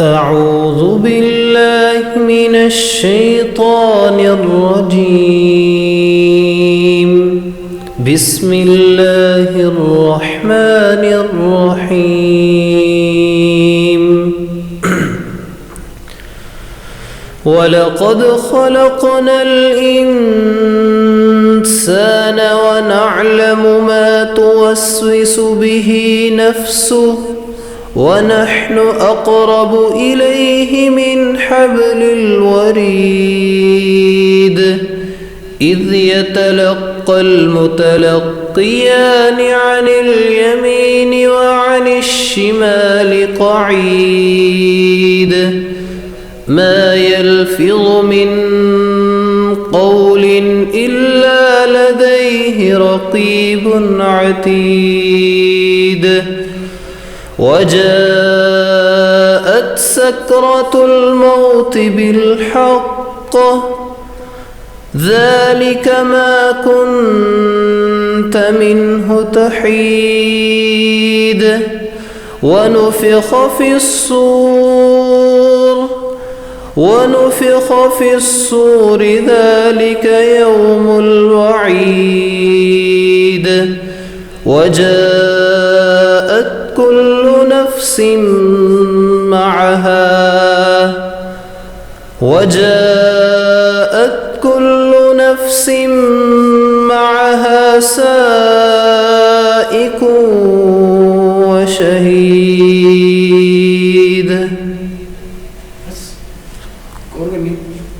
أعوذ بالله من الشيطان الرجيم. بسم الله الرحمن الرحيم. ولقد خلقنا الإنسان ونعلم ما توسوس به نفسه ونحن أقرب إليه من حبل الوريد إذ يتلقى المتلقيان عن اليمين وعن الشمال قعيد ما يلفظ من قول إلا لديه رقيب عتيد وجاءت سكرة الموت بالحق ذلك ما كنت منه تحيد ونفخ في الصور ذلك يوم الوعيد وجاءت كل نفس معها سائق